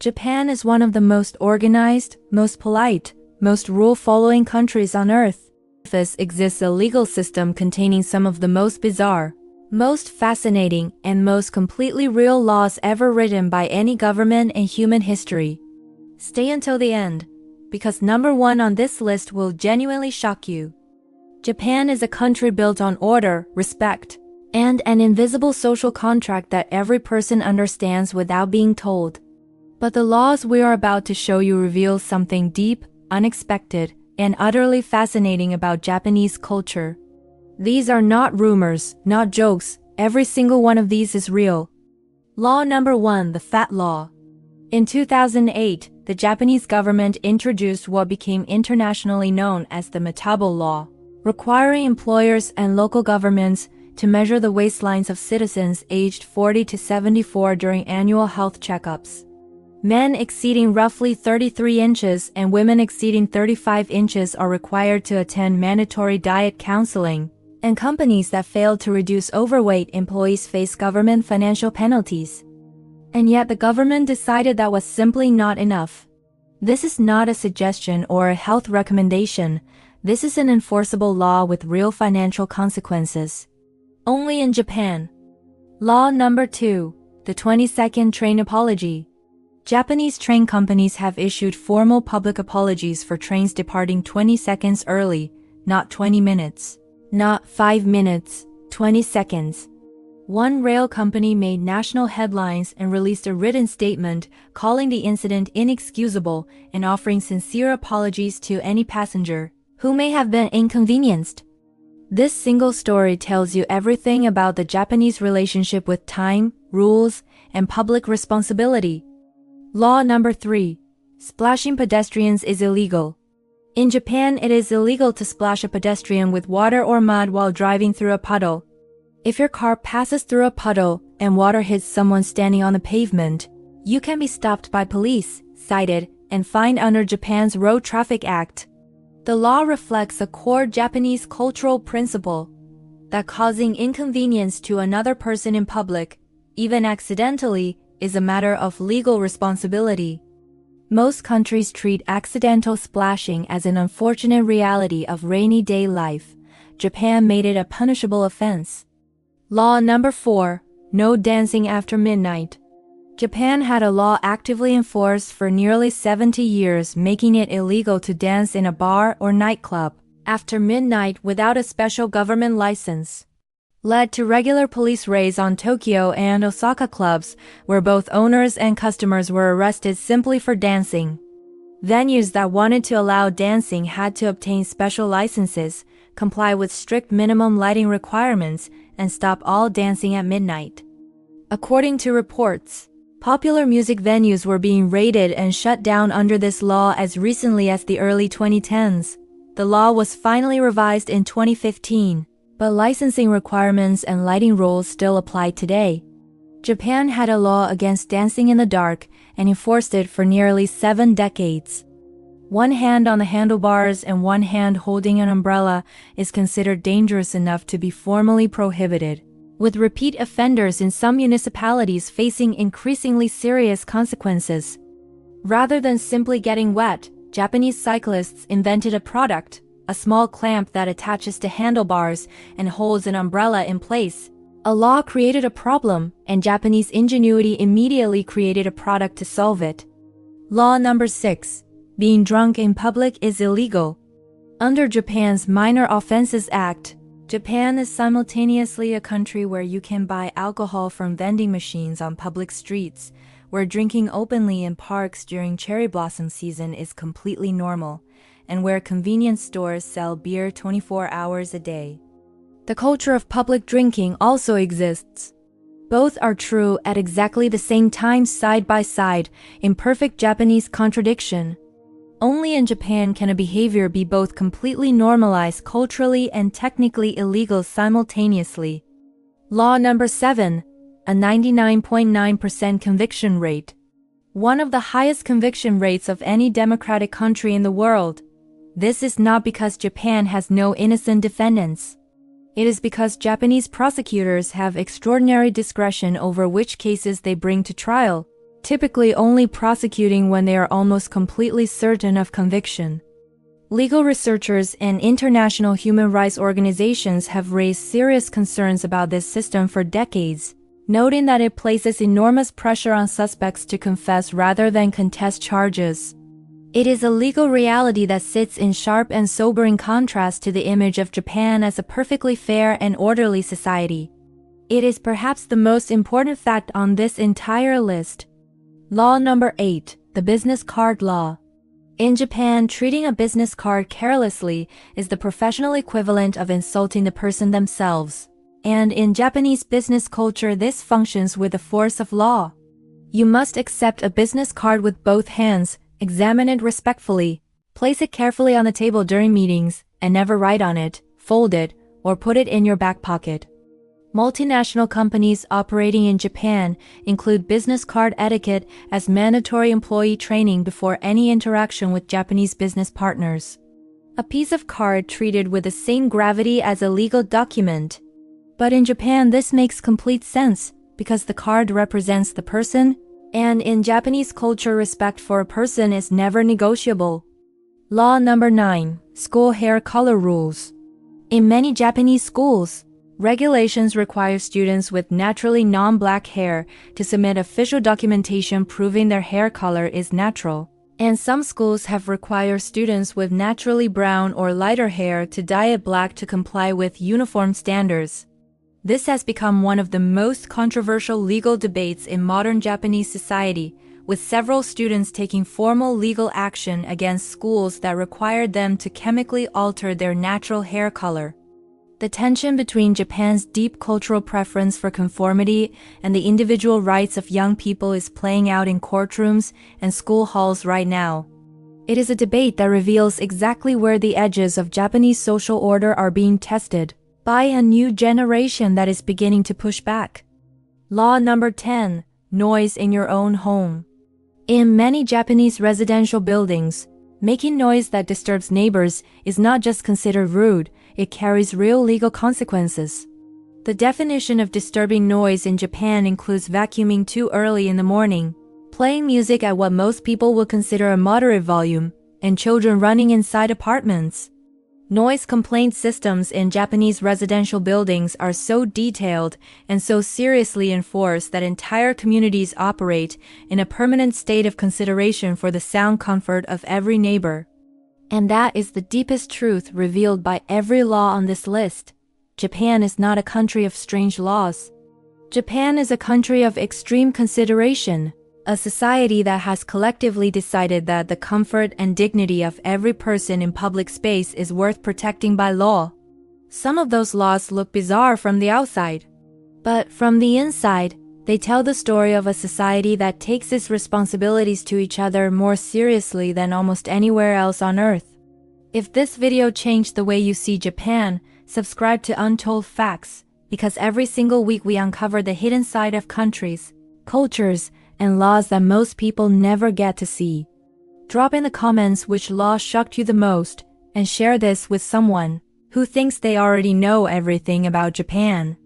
Japan is one of the most organized, most polite, most rule-following countries on earth. This exists a legal system containing some of the most bizarre, most fascinating, and most completely real laws ever written by any government in human history. Stay until the end, because number 1 on this list will genuinely shock you. Japan is a country built on order, respect, and an invisible social contract that every person understands without being told. But the laws we are about to show you reveal something deep, unexpected, and utterly fascinating about Japanese culture. These are not rumors, not jokes, every single one of these is real. Law number 1, the Fat Law. In 2008, the Japanese government introduced what became internationally known as the Metabo Law, requiring employers and local governments to measure the waistlines of citizens aged 40 to 74 during annual health checkups. Men exceeding roughly 33 inches and women exceeding 35 inches are required to attend mandatory diet counseling, and companies that fail to reduce overweight employees face government financial penalties. And yet the government decided that was simply not enough. This is not a suggestion or a health recommendation. This is an enforceable law with real financial consequences. Only in Japan. Law number 2, the 20-second train apology. Japanese train companies have issued formal public apologies for trains departing 20 seconds early, not 20 minutes, not 5 minutes, 20 seconds. One rail company made national headlines and released a written statement calling the incident inexcusable and offering sincere apologies to any passenger who may have been inconvenienced. This single story tells you everything about the Japanese relationship with time, rules, and public responsibility. Law number 3. Splashing pedestrians is illegal. In Japan, it is illegal to splash a pedestrian with water or mud while driving through a puddle. If your car passes through a puddle and water hits someone standing on the pavement, you can be stopped by police, cited, and fined under Japan's Road Traffic Act. The law reflects a core Japanese cultural principle that causing inconvenience to another person in public, even accidentally, is a matter of legal responsibility. Most countries treat accidental splashing as an unfortunate reality of rainy day life. Japan made it a punishable offense. Law number 4, no dancing after midnight. Japan had a law actively enforced for nearly 70 years, making it illegal to dance in a bar or nightclub after midnight without a special government license. Led to regular police raids on Tokyo and Osaka clubs, where both owners and customers were arrested simply for dancing. Venues that wanted to allow dancing had to obtain special licenses, comply with strict minimum lighting requirements, and stop all dancing at midnight. According to reports, popular music venues were being raided and shut down under this law as recently as the early 2010s. The law was finally revised in 2015. But licensing requirements and lighting rules still apply today. Japan had a law against dancing in the dark and enforced it for nearly 7 decades. One hand on the handlebars and one hand holding an umbrella is considered dangerous enough to be formally prohibited, with repeat offenders in some municipalities facing increasingly serious consequences. Rather than simply getting wet, Japanese cyclists invented a product, a small clamp that attaches to handlebars and holds an umbrella in place. A law created a problem, and Japanese ingenuity immediately created a product to solve it. Law number 6. Being drunk in public is illegal. Under Japan's Minor Offenses Act, Japan is simultaneously a country where you can buy alcohol from vending machines on public streets, where drinking openly in parks during cherry blossom season is completely normal, and where convenience stores sell beer 24 hours a day. The culture of public drinking also exists. Both are true at exactly the same time side by side, in perfect Japanese contradiction. Only in Japan can a behavior be both completely normalized culturally and technically illegal simultaneously. Law number 7. A 99.9% conviction rate. One of the highest conviction rates of any democratic country in the world. This is not because Japan has no innocent defendants. It is because Japanese prosecutors have extraordinary discretion over which cases they bring to trial. typically only prosecuting when they are almost completely certain of conviction. Legal researchers and international human rights organizations have raised serious concerns about this system for decades, noting that it places enormous pressure on suspects to confess rather than contest charges. It is a legal reality that sits in sharp and sobering contrast to the image of Japan as a perfectly fair and orderly society. It is perhaps the most important fact on this entire list. Law number 8, the business card law. In Japan, treating a business card carelessly is the professional equivalent of insulting the person themselves. And in Japanese business culture, this functions with the force of law. You must accept a business card with both hands, examine it respectfully, place it carefully on the table during meetings, and never write on it, fold it, or put it in your back pocket. Multinational companies operating in Japan include business card etiquette as mandatory employee training before any interaction with Japanese business partners. A piece of card treated with the same gravity as a legal document. But in Japan, this makes complete sense because the card represents the person, and in Japanese culture, respect for a person is never negotiable. Law number 9, school hair color rules. In many Japanese schools, regulations require students with naturally non-black hair to submit official documentation proving their hair color is natural. And some schools have required students with naturally brown or lighter hair to dye it black to comply with uniform standards. This has become one of the most controversial legal debates in modern Japanese society, with several students taking formal legal action against schools that required them to chemically alter their natural hair color. The tension between Japan's deep cultural preference for conformity and the individual rights of young people is playing out in courtrooms and school halls right now. It is a debate that reveals exactly where the edges of Japanese social order are being tested by a new generation that is beginning to push back. Law number 10, noise in your own home. In many Japanese residential buildings, making noise that disturbs neighbors is not just considered rude, it carries real legal consequences. The definition of disturbing noise in Japan includes vacuuming too early in the morning, playing music at what most people would consider a moderate volume, and children running inside apartments. Noise complaint systems in Japanese residential buildings are so detailed and so seriously enforced that entire communities operate in a permanent state of consideration for the sound comfort of every neighbor. And that is the deepest truth revealed by every law on this list. Japan is not a country of strange laws. Japan is a country of extreme consideration, a society that has collectively decided that the comfort and dignity of every person in public space is worth protecting by law. Some of those laws look bizarre from the outside, but from the inside, they tell the story of a society that takes its responsibilities to each other more seriously than almost anywhere else on Earth. If this video changed the way you see Japan, subscribe to Untold Facts, because every single week we uncover the hidden side of countries, cultures, and laws that most people never get to see. Drop in the comments which law shocked you the most, and share this with someone who thinks they already know everything about Japan.